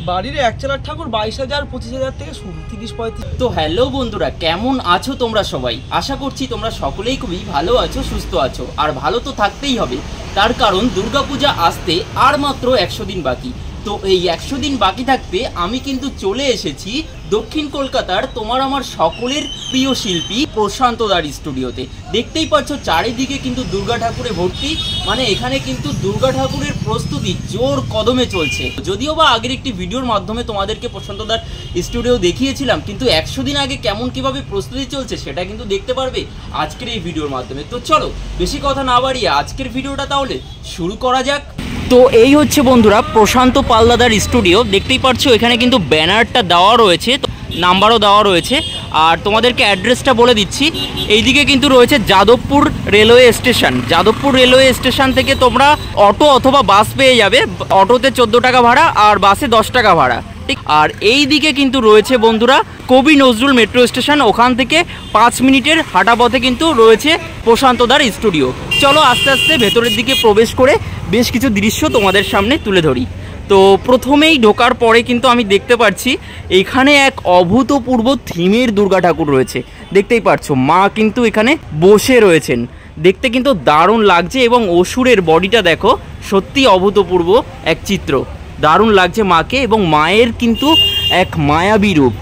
বাড়ির একচালার ঠাকুর 22,000 25,000 থেকে শুরু, 30-35। তো হ্যালো বন্ধুরা, কেমন আছো তোমরা সবাই? আশা করছি তোমরা সকলেই খুবই ভালো আছো, সুস্থ আছো। আর ভালো তো থাকতেই হবে, তার কারণ দুর্গাপূজা আসতে আর মাত্র 100 দিন বাকি। তো এই 100 দিন বাকি থাকতে আমি কিন্তু চলে এসেছি দক্ষিণ কলকাতার তোমার আমার সকলের প্রিয় শিল্পী প্রশান্ত দার স্টুডিওতে। দেখতেই পাচ্ছ চারিদিকে কিন্তু দুর্গা ঠাকুরে ভর্তি, মানে এখানে কিন্তু দুর্গা ঠাকুরের প্রস্তুতি জোর কদমে চলছে। যদিও বা আগের একটি ভিডিওর মাধ্যমে তোমাদেরকে প্রশান্ত দার স্টুডিও দেখিয়েছিলাম, কিন্তু 100 দিন আগে কেমন কিভাবে প্রস্তুতি চলছে সেটা কিন্তু দেখতে পারবে আজকের এই ভিডিওর মাধ্যমে। তো চলো বেশি কথা না বাড়িয়ে আজকের ভিডিওটা তাহলে শুরু করা যাক। তো এই হচ্ছে বন্ধুরা প্রশান্ত পালদাদার স্টুডিও। দেখতেই পাচ্ছ এখানে কিন্তু ব্যানারটা দেওয়া রয়েছে, নাম্বারও দেওয়া রয়েছে। আর তোমাদেরকে অ্যাড্রেসটা বলে দিচ্ছি, এইদিকে কিন্তু রয়েছে Jadavpur railway station. Jadavpur railway station থেকে তোমরা অটো অথবা বাস পেয়ে যাবে। অটোতে 14 টাকা ভাড়া আর বাসে 10 টাকা ভাড়া, ঠিক। আর এই দিকে কিন্তু রয়েছে বন্ধুরা কবি নজরুল মেট্রো স্টেশন, ওখান থেকে 5 মিনিটের হাঁটা পথে কিন্তু রয়েছে প্রশান্ত দার স্টুডিও। চলো আস্তে আস্তে ভেতরের দিকে প্রবেশ করে বেশ কিছু দৃশ্য তোমাদের সামনে তুলে ধরি। তো প্রথমেই ঢোকার পরে কিন্তু আমি দেখতে পাচ্ছি এখানে এক অভূতপূর্ব থিমের দুর্গা ঠাকুর রয়েছে। দেখতেই পাচ্ছ মা কিন্তু এখানে বসে রয়েছেন, দেখতে কিন্তু দারুণ লাগছে। এবং অসুরের বডিটা দেখো, সত্যি অভূতপূর্ব এক চিত্র, দারুণ লাগছে মাকে। এবং মায়ের কিন্তু এক মায়াবী রূপ।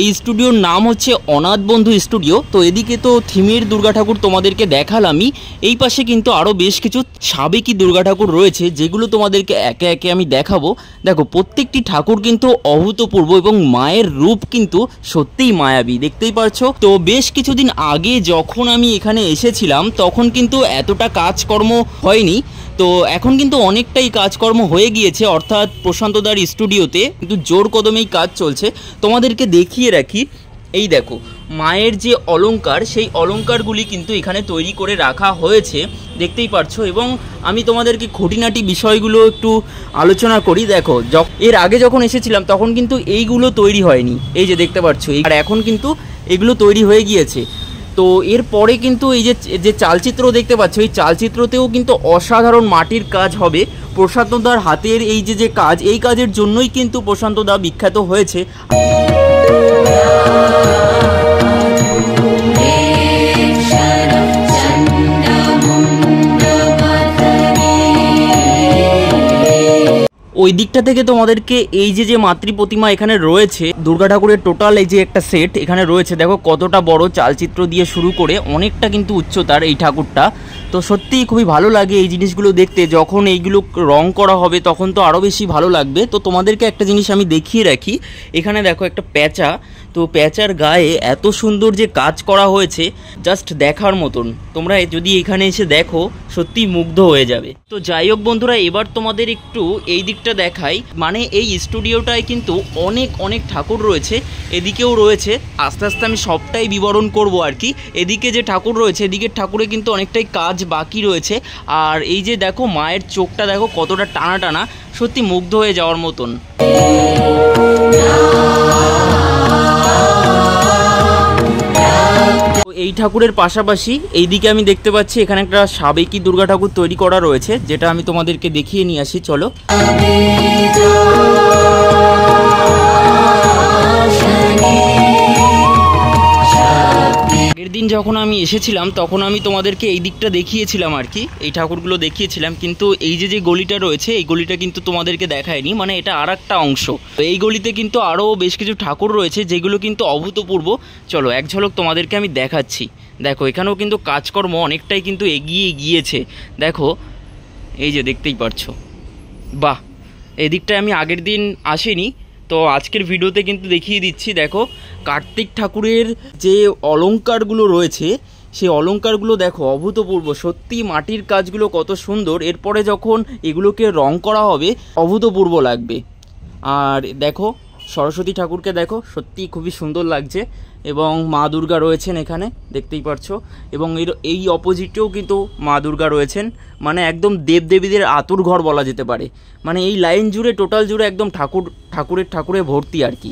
এই স্টুডিওর নাম হচ্ছে অনাথ বন্ধু স্টুডিও। তো এদিকে তো থিমের দুর্গা ঠাকুর তোমাদেরকে দেখালামই, এই পাশে কিন্তু আরও বেশ কিছু সাবেকি দুর্গা ঠাকুর রয়েছে যেগুলো তোমাদেরকে একে একে আমি দেখাবো। দেখো প্রত্যেকটি ঠাকুর কিন্তু অভূতপূর্ব এবং মায়ের রূপ কিন্তু সত্যিই মায়াবী, দেখতেই পারছো। তো বেশ কিছুদিন আগে যখন আমি এখানে এসেছিলাম তখন কিন্তু এতটা কাজকর্ম হয়নি, তো এখন কিন্তু অনেকটাই কাজকর্ম হয়ে গিয়েছে। অর্থাৎ প্রশান্ত দার স্টুডিওতে কিন্তু জোর কদমেই কাজ চলছে। তোমাদেরকে দেখিয়ে রাখি, এই দেখো মায়ের যে অলংকার, সেই অলংকারগুলি কিন্তু এখানে তৈরি করে রাখা হয়েছে, দেখতেই পারছো। এবং আমি তোমাদেরকে খুঁটিনাটি বিষয়গুলো একটু আলোচনা করি। দেখো এর আগে যখন এসেছিলাম তখন কিন্তু এইগুলো তৈরি হয়নি, এই যে দেখতে পাচ্ছ। আর এখন কিন্তু এগুলো তৈরি হয়ে গিয়েছে। তো এরপরে কিন্তু এই যে চালচিত্র দেখতে পাচ্ছ, এই চালচিত্রতেও কিন্তু অসাধারণ মাটির কাজ হবে। প্রশান্ত দার হাতের এই যে কাজ, এই কাজের জন্যই কিন্তু প্রশান্ত দা বিখ্যাত হয়েছে। ওই দিকটা থেকে তোমাদেরকে এই যে মাতৃ প্রতিমা এখানে রয়েছে, দুর্গা ঠাকুরের টোটাল এই যে একটা সেট এখানে রয়েছে, দেখো কতটা বড়, চালচিত্র দিয়ে শুরু করে অনেকটা কিন্তু উচ্চতার এই ঠাকুরটা। তো সত্যিই খুবই ভালো লাগে এই জিনিসগুলো দেখতে। যখন এইগুলো রং করা হবে তখন তো আরও বেশি ভালো লাগবে। তো তোমাদেরকে একটা জিনিস আমি দেখিয়ে রাখি, এখানে দেখো একটা প্যাঁচা, তো প্যাঁচার গায়ে এত সুন্দর যে কাজ করা হয়েছে জাস্ট দেখার মতন। তোমরা যদি এখানে এসে দেখো সত্যি মুগ্ধ হয়ে যাবে। তো যাই হোক বন্ধুরা, এবার তোমাদের একটু এই দিকটা দেখাই। মানে এই স্টুডিওটায় কিন্তু অনেক ঠাকুর রয়েছে, এদিকেও রয়েছে। আস্তে আস্তে আমি সবটাই বিবরণ করব আর কি। এদিকে যে ঠাকুর রয়েছে, এদিকের ঠাকুরে কিন্তু অনেকটাই কাজ বাকি রয়েছে। আর এই যে দেখো মায়ের চোখটা দেখো কতটা টানা টানা, সত্যি মুগ্ধ হয়ে যাওয়ার মতন। এই ঠাকুরের পাশাপাশি এইদিকে আমি দেখতে পাচ্ছি এখানে একটা সাবেকি দুর্গা ঠাকুর তৈরি করা রয়েছে, যেটা আমি তোমাদেরকে দেখিয়ে নিয়ে আসি। চলো। আগের দিন যখন আমি এসেছিলাম তখন আমি তোমাদেরকে এই দিকটা দেখিয়েছিলাম আর কি, এই ঠাকুরগুলো দেখিয়েছিলাম। কিন্তু এই যে গলিটা রয়েছে, এই গলিটা কিন্তু তোমাদেরকে দেখায়নি, মানে এটা আর একটা অংশ। এই গলিতে কিন্তু আরও বেশ কিছু ঠাকুর রয়েছে যেগুলো কিন্তু অভূতপূর্ব। চলো এক ঝলক তোমাদেরকে আমি দেখাচ্ছি। দেখো এখানেও কিন্তু কাজকর্ম অনেকটাই কিন্তু এগিয়ে গিয়েছে। দেখো এই যে দেখতেই পারছো, বাহ। এদিকটায় আমি আগের দিন আসিনি, তো আজকের ভিডিওতে কিন্তু দেখিয়ে দিচ্ছি। দেখো কার্তিক ঠাকুরের যে অলংকারগুলো রয়েছে, সেই অলংকারগুলো দেখো অভূতপূর্ব, সত্যি মাটির কাজগুলো কত সুন্দর। এরপরে যখন এগুলোকে রং করা হবে অভূতপূর্ব লাগবে। আর দেখো সরস্বতী ঠাকুরকে দেখো, সত্যি খুবই সুন্দর লাগছে। এবং মা দুর্গা রয়েছেন এখানে দেখতেই পারছো, এবং এই অপোজিটেও কিন্তু মা দুর্গা রয়েছেন, মানে একদম দেবদেবীদের আতুর ঘর বলা যেতে পারে। মানে এই লাইন জুড়ে টোটাল জুড়ে একদম ঠাকুরে ভর্তি আর কি।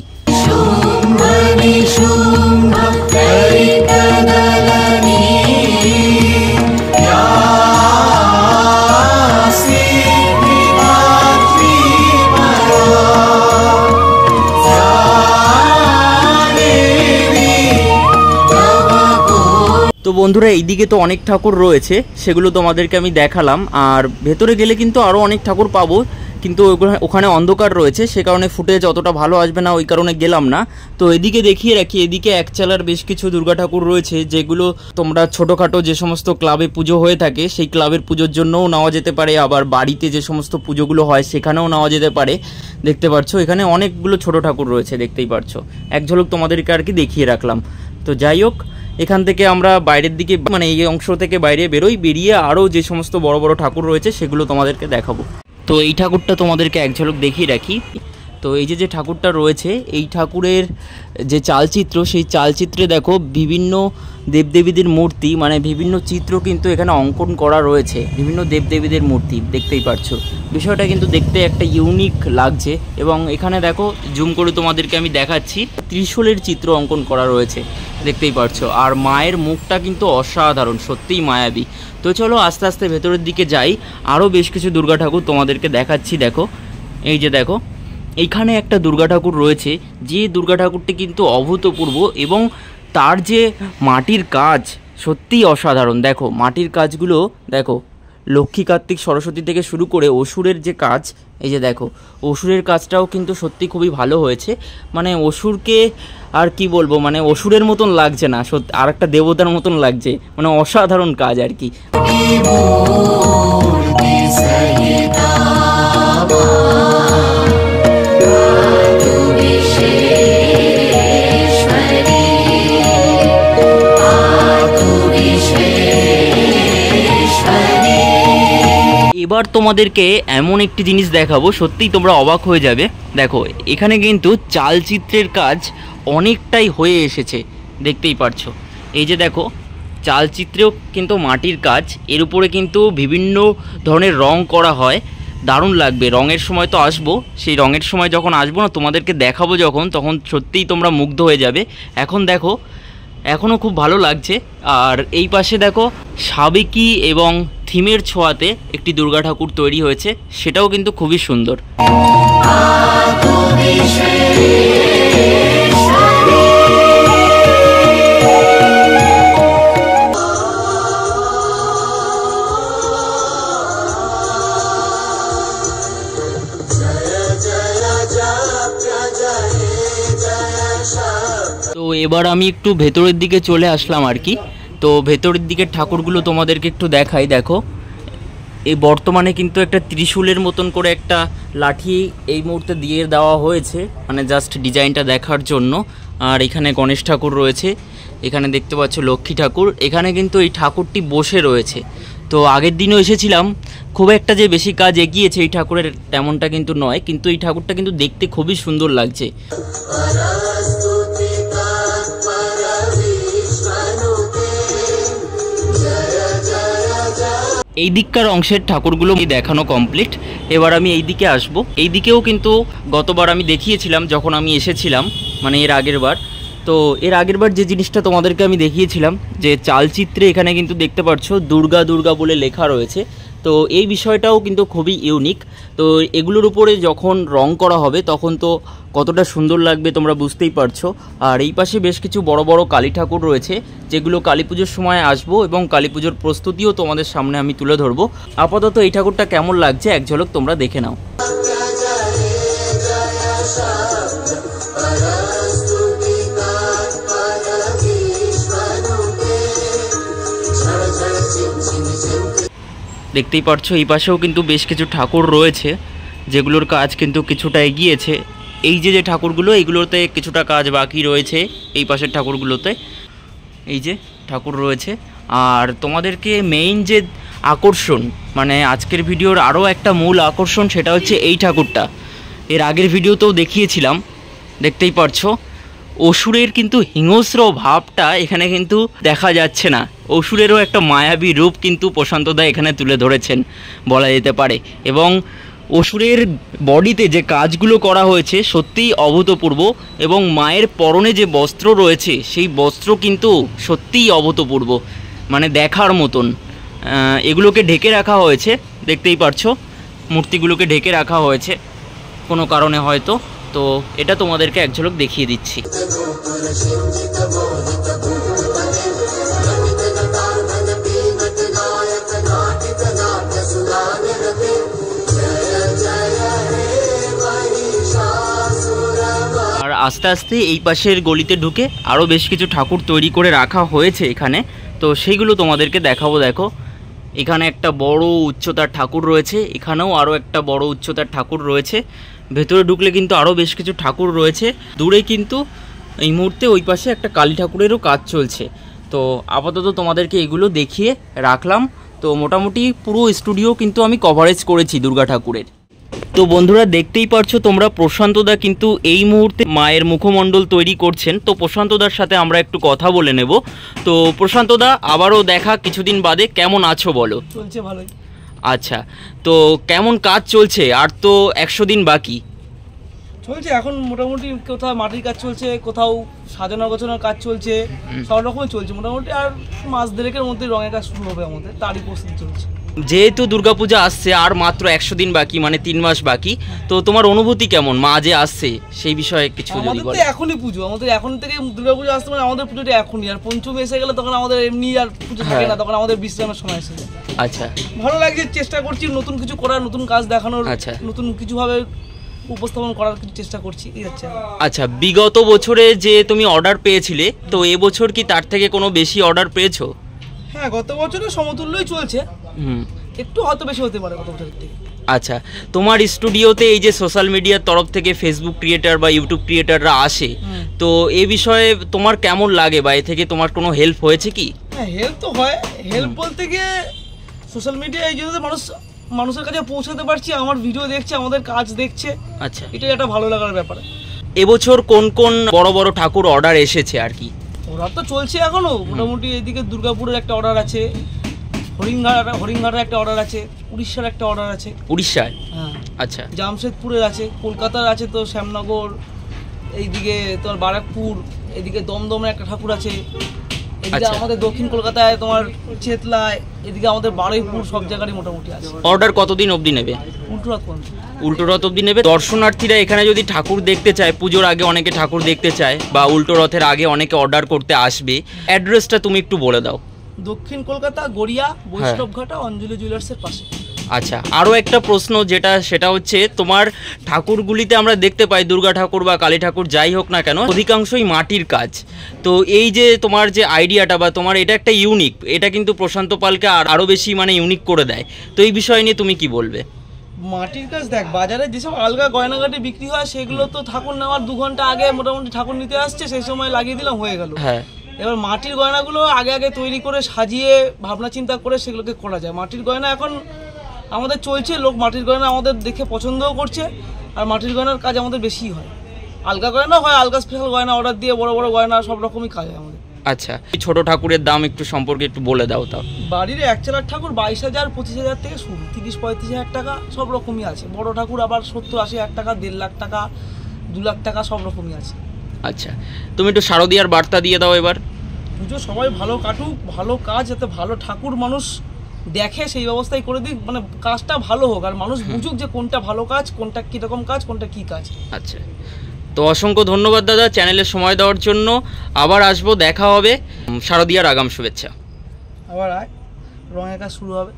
তো বন্ধুরা এইদিকে তো অনেক ঠাকুর রয়েছে, সেগুলো তোমাদেরকে আমি দেখালাম। আর ভেতরে গেলে কিন্তু আরও অনেক ঠাকুর পাবো, কিন্তু ওখানে অন্ধকার রয়েছে, সে কারণে ফুটেজ অতটা ভালো আসবে না, ওই কারণে গেলাম না। তো এদিকে দেখিয়ে রাখি, এদিকে একচালার বেশ কিছু দুর্গা ঠাকুর রয়েছে, যেগুলো তোমরা ছোটোখাটো যে সমস্ত ক্লাবে পুজো হয়ে থাকে সেই ক্লাবের পুজোর জন্যও নেওয়া যেতে পারে, আবার বাড়িতে যে সমস্ত পুজোগুলো হয় সেখানেও নেওয়া যেতে পারে। দেখতে পাচ্ছ এখানে অনেকগুলো ছোট ঠাকুর রয়েছে, দেখতেই পাচ্ছ। এক ঝলক তোমাদেরকে আর কি দেখিয়ে রাখলাম। তো যাই হোক, এখান থেকে আমরা বাইরের দিকে মানে এই অংশ থেকে বাইরে বেরিয়ে আরও যে সমস্ত বড় বড় ঠাকুর রয়েছে সেগুলো তোমাদেরকে দেখাবো। তো এই ঠাকুরটা তোমাদেরকে এক ঝলক দেখিয়ে রাখি। তো এই যে ঠাকুরটা রয়েছে, এই ঠাকুরের যে চালচিত্র, সেই চালচিত্রে দেখো বিভিন্ন দেবদেবীদের মূর্তি, মানে বিভিন্ন চিত্র কিন্তু এখানে অঙ্কন করা রয়েছে, বিভিন্ন দেবদেবীদের মূর্তি, দেখতেই পারছো। বিষয়টা কিন্তু দেখতে একটা ইউনিক লাগছে। এবং এখানে দেখো জুম করে তোমাদেরকে আমি দেখাচ্ছি, ত্রিশূলের চিত্র অঙ্কন করা রয়েছে, দেখতেই পারছো। আর মায়ের মুখটা কিন্তু অসাধারণ, সত্যিই মায়াবী। তো চলো আস্তে আস্তে ভেতরের দিকে যাই, আরও বেশ কিছু দুর্গা ঠাকুর তোমাদেরকে দেখাচ্ছি। দেখো এই যে দেখো এইখানে একটা দুর্গা ঠাকুর রয়েছে, যে দুর্গা ঠাকুরটি কিন্তু অভূতপূর্ব, এবং তার যে মাটির কাজ সত্যিই অসাধারণ। দেখো মাটির কাজগুলো দেখো, লক্ষ্মী কার্তিক সরস্বতী থেকে শুরু করে অসুরের যে কাজ, এই যে দেখো অসুরের কাজটাও কিন্তু সত্যি খুবই ভালো হয়েছে। মানে অসুরকে আর কি বলবো, মানে অসুরের মতন লাগছে না, সত্যি আর একটা দেবতার মতন লাগছে, মানে অসাধারণ কাজ আর কি। এবার তোমাদেরকে এমন একটি জিনিস দেখাবো, সত্যিই তোমরা অবাক হয়ে যাবে। দেখো এখানে কিন্তু চালচিত্রের কাজ অনেকটাই হয়ে এসেছে, দেখতেই পারছো। এই যে দেখো চালচিত্রেও কিন্তু মাটির কাজ, এর উপরে কিন্তু বিভিন্ন ধরনের রং করা হয়, দারুণ লাগবে। রঙের সময় তো আসবো, সেই রঙের সময় যখন আসবো না তোমাদেরকে দেখাবো যখন, তখন সত্যিই তোমরা মুগ্ধ হয়ে যাবে। এখন দেখো এখনও খুব ভালো লাগছে। আর এই পাশে দেখো সাবেকি এবং থিমের ছোঁয়াতে একটি দুর্গা ঠাকুর তৈরি হয়েছে, সেটাও কিন্তু খুবই সুন্দর। তো এবার আমি একটু ভেতরের দিকে চলে আসলাম আর কি। তো ভেতরের দিকের ঠাকুরগুলো তোমাদেরকে একটু দেখাই। দেখো এই বর্তমানে কিন্তু একটা ত্রিশূলের মতন করে একটা লাঠি এই মুহূর্তে দিয়ে দেওয়া হয়েছে, মানে জাস্ট ডিজাইনটা দেখার জন্য। আর এখানে গণেশ ঠাকুর রয়েছে, এখানে দেখতে পাচ্ছ লক্ষ্মী ঠাকুর। এখানে কিন্তু এই ঠাকুরটি বসে রয়েছে। তো আগের দিনও এসেছিলাম, খুব একটা যে বেশি কাজ এগিয়েছে এই ঠাকুরের তেমনটা কিন্তু নয়, কিন্তু এই ঠাকুরটা কিন্তু দেখতে খুবই সুন্দর লাগছে। এই দিককার অংশের ঠাকুরগুলো দেখানো কমপ্লিট। এবার আমি এই দিকে আসবো। এই দিকেও কিন্তু গতবার আমি দেখিয়েছিলাম যখন আমি এসেছিলাম, মানে এর আগের বার। তো এর আগের বার যে জিনিসটা তোমাদেরকে আমি দেখিয়েছিলাম, যে চালচিত্রে এখানে কিন্তু দেখতে পাচ্ছ দুর্গা দুর্গা বলে লেখা রয়েছে। তো এই বিষয়টাও কিন্তু খুবই ইউনিক। তো এগুলোর উপরে যখন রং করা হবে তখন তো কতটা সুন্দর লাগবে তোমরা বুঝতেই পারছো। আর এই পাশে বেশ কিছু বড় বড় কালী ঠাকুর রয়েছে, যেগুলো কালী পুজোর সময় আসবো, এবং কালী পুজোর প্রস্তুতিও তোমাদের সামনে আমি তুলে ধরবো। আপাতত এই ঠাকুরটা কেমন লাগছে এক ঝলক তোমরা দেখে নাও। দেখতেই পাচ্ছ এই পাশেও কিন্তু বেশ কিছু ঠাকুর রয়েছে, যেগুলোর কাজ কিন্তু কিছুটা এগিয়েছে। এই যে ঠাকুরগুলো, এইগুলোতে কিছুটা কাজ বাকি রয়েছে। এই পাশের ঠাকুরগুলোতে এই যে ঠাকুর রয়েছে। আর তোমাদেরকে মেইন যে আকর্ষণ, মানে আজকের ভিডিওর আরও একটা মূল আকর্ষণ, সেটা হচ্ছে এই ঠাকুরটা। এর আগের ভিডিওতেও দেখিয়েছিলাম, দেখতেই পারছো অসুরের কিন্তু হিংস্র ভাবটা এখানে কিন্তু দেখা যাচ্ছে না। অসুরেরও একটা মায়াবী রূপ কিন্তু প্রশান্তদা এখানে তুলে ধরেছেন বলা যেতে পারে। এবং অসুরের বডিতে যে কাজগুলো করা হয়েছে সত্যিই অভূতপূর্ব, এবং মায়ের পরনে যে বস্ত্র রয়েছে সেই বস্ত্র কিন্তু সত্যিই অভূতপূর্ব, মানে দেখার মতন। এগুলোকে ঢেকে রাখা হয়েছে, দেখতেই পারছো মূর্তিগুলোকে ঢেকে রাখা হয়েছে কোনো কারণে হয়তো। তো এটা তোমাদেরকে এক ঝলক দেখিয়ে দিচ্ছি। আর আস্তে আস্তে এই পাশের গলিতে ঢুকে আরও বেশ কিছু ঠাকুর তৈরি করে রাখা হয়েছে এখানে, তো সেইগুলো তোমাদেরকে দেখাবো। দেখো এখানে একটা বড় উচ্চতার ঠাকুর রয়েছে, এখানেও আরও একটা বড় উচ্চতার ঠাকুর রয়েছে। ভেতরে ঢুকলে কিন্তু আরও বেশ কিছু ঠাকুর রয়েছে। দূরে কিন্তু এই মুহূর্তে ওই পাশে একটা কালী ঠাকুরেরও কাজ চলছে। তো আপাতত তোমাদেরকে এগুলো দেখিয়ে রাখলাম। তো মোটামুটি পুরো স্টুডিও কিন্তু আমি কভারেজ করেছি দুর্গা ঠাকুরের। তো বন্ধুরা দেখতেই পারছো তোমরা, প্রশান্তদা কিন্তু এই মুহূর্তে মায়ের মুখমণ্ডল তৈরি করছেন। তো প্রশান্তদার সাথে আমরা একটু কথা বলে নেব। তো প্রশান্তদা, আবারও দেখা কিছুদিন বাদে, কেমন আছো বলো? চলছে ভালোই। আচ্ছা, তো কেমন কাজ চলছে? আর তো 100 দিন বাকি চলছে এখন মোটামুটি, কোথাও মাটির কাজ চলছে, কোথাও সাজানো গোছানোর কাজ চলছে, সব রকমই চলছে মোটামুটি। আর মাস দেড়েকের মধ্যে রঙের কাজ শুরু হবে আমাদের, তারই প্রস্তুতি চলছে। যেহেতু দুর্গাপূজা আসছে আর মাত্র 100 দিন বাকি, মানে 3 মাস বাকি, তো তোমার অনুভূতি কেমন মা যে আসছে সেই বিষয়ে কিছু যদি বলো? আমাদের তো এখনই পুজো, আমাদের এখন থেকে দুর্গাপূজা আসতে মানে আমাদের পুজোটা এখনই। আর পঞ্চমী এসে গেলে তখন আমাদের এমনি আর পুজো থাকে না, তখন আমাদের বিশ্রামের সময় এসে যায়। আচ্ছা, ভালো লাগছে, চেষ্টা করছি নতুন কিছু করার, নতুন কাজ দেখানোর, নতুন কিছু ভাবে উপস্থাপন করার চেষ্টা করছি। আচ্ছা, বিগত বছরে যে তুমি অর্ডার পেয়েছিলে, তো এবছর কি তার থেকে কোনো বেশি অর্ডার পেয়েছো? হ্যাঁ, গত বছরের সমতুল্যই চলছে, একটু হয়তো বেশি হতে পারে গত বছরের থেকে। আচ্ছা, তোমার স্টুডিওতে এই যে সোশ্যাল মিডিয়ার তরফ থেকে ফেসবুক ক্রিয়েটার বা ইউটিউব ক্রিয়েটাররা আসে, তো এই বিষয়ে তোমার কেমন লাগে বা এ থেকে তোমার কোনো হেল্প হয়েছে কি? হ্যাঁ, হেল্প তো হয়। হেল্প বলতে গিয়ে সোশ্যাল মিডিয়া এই জন্য মানুষের কাছে পৌঁছাতে পারছি, আমার ভিডিও দেখছে, আমাদের কাজ দেখছে। আচ্ছা, এটাই একটা ভালো লাগার ব্যাপার। এবছর কোন কোন বড় বড় ঠাকুর অর্ডার এসেছে আর কি? অর্ডার তো চলছে এখনো মোটামুটি। এদিকে দুর্গাপুরের একটা অর্ডার আছে, হরিঙ্গার একটা অর্ডার আছে, উড়িষ্যার একটা অর্ডার আছে। উড়িষ্যায়? হ্যাঁ। আচ্ছা, জামশেদপুরের আছে, কলকাতার আছে, তো শ্যামনগর, এইদিকে তোমার বারাকপুর, এদিকে দমদমের একটা ঠাকুর আছে, এদিকে আমাদের দক্ষিণ কলকাতায় তোমার চেতলায়, এদিকে আমাদের বারুইপুর, সব জায়গায় মোটামুটি আছে। অর্ডার কতদিন অবধি নেবে? উল্টো রথ অবধি নেবে। দর্শনার্থীরা এখানে যদি ঠাকুর দেখতে চায়, পুজোর আগে অনেকে ঠাকুর দেখতে চায় বা উল্টো রথের আগে অনেকে অর্ডার করতে আসবে, অ্যাড্রেসটা তুমি একটু বলে দাও। দক্ষিণ কলকাতা, গড়িয়া, বৈষ্ণবঘাটা, অঞ্জলি জুয়েলার্সের পাশে। আচ্ছা, আরও একটা প্রশ্ন সেটা হচ্ছে, তোমার ঠাকুরগুলিতে আমরা দেখতে পাই দুর্গা ঠাকুর বা কালী ঠাকুর যাই হোক না কেন, অধিকাংশই মাটির কাজ। তো এই যে তোমার যে আইডিয়াটা বা তোমার এটা একটা ইউনিক, এটা কিন্তু প্রশান্ত পালকে আরও বেশি মানে ইউনিক করে দেয়। তো এই বিষয় নিয়ে তুমি কি বলবে? মাটির কাজ দেখ, বাজারে যেসব আলগা গয়নাগাটি বিক্রি হয় সেগুলো তো ঠাকুর নেওয়ার 2 ঘন্টা আগে মোটামুটি ঠাকুর নিতে আসছে, সেই সময় লাগিয়ে দিলাম, হয়ে গেল। হ্যাঁ, এবার মাটির গয়নাগুলো আগে তৈরি করে সাজিয়ে ভাবনা চিন্তা করে সেগুলোকে করা যায়। মাটির গয়না এখন আমাদের চলছে, লোক মাটির গয়না আমাদের দেখে পছন্দও করছে, আর মাটির গয়নার কাজ আমাদের বেশি হয়। আলগা গয়না হয়, আলগা স্পেশাল গয়না অর্ডার দিয়ে বড় বড় গয়না সব রকমই কাজ হয় আমাদের। আচ্ছা, ছোট ঠাকুরের দাম একটু সম্পর্কে একটু বলে দাও। তাও বাড়ির 1 চালার ঠাকুর 22,000 25,000 থেকে শুরু, 30-35,000 টাকা সব রকমই আছে। বড় ঠাকুর আবার 70-80,000 টাকা, 1.5 লাখ টাকা, 2 লাখ টাকা সব রকমই আছে। আচ্ছা, তুমি একটু শারদীয়ার বার্তা দিয়ে দাও এবার। পুজো সবাই ভালো কাটুক, ভালো কাজ, যাতে ভালো ঠাকুর মানুষ দেখে সেই ব্যবস্থাই করে দিক, মানে কাজটা ভালো হোক আর মানুষ বুঝুক যে কোনটা ভালো কাজ, কোনটা কীরকম কাজ, কোনটা কী কাজ। আচ্ছা, তো অসংখ্য ধন্যবাদ দাদা চ্যানেলে সময় দেওয়ার জন্য। আবার আসবো, দেখা হবে। শারদীয়ার আগাম শুভেচ্ছা। আবার রঙের কাজ শুরু হবে।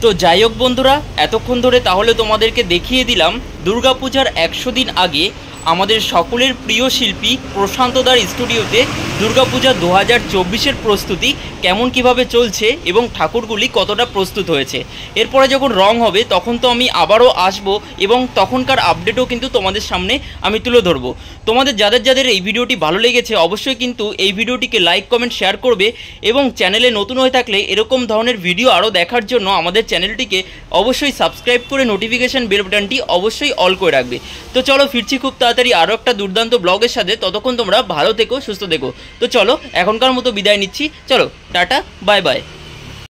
তো যাই হোক বন্ধুরা, এতক্ষণ ধরে তাহলে তোমাদেরকে দেখিয়ে দিলাম দুর্গাপূজার 100 দিন আগে আমাদের সকলের প্রিয় শিল্পী প্রশান্তদার স্টুডিওতে দুর্গাপূজা 2024-এর প্রস্তুতি কেমন কিভাবে চলছে এবং ঠাকুরগুলি কতটা প্রস্তুত হয়েছে। এরপরে যখন রং হবে তখন তো আমি আবারও আসবো এবং তখনকার আপডেটও কিন্তু তোমাদের সামনে আমি তুলে ধরবো। তোমাদের যাদের যাদের এই ভিডিওটি ভালো লেগেছে অবশ্যই কিন্তু এই ভিডিওটিকে লাইক কমেন্ট শেয়ার করবে এবং চ্যানেলে নতুন হয়ে থাকলে এরকম ধরনের ভিডিও আরও দেখার জন্য আমাদের চ্যানেলটিকে অবশ্যই সাবস্ক্রাইব করে নোটিফিকেশান বেল বাটনটি অবশ্যই অল করে রাখবে। তো চলো ফিরছি খুব তাড়াতাড়ি আরও একটা দুর্দান্ত ব্লগের সাথে, ততক্ষণ তোমরা ভালো থেকো সুস্থ থেকো। তো চলো এখনকার মতো বিদায় নিচ্ছি, চলো টাটা বাই বাই।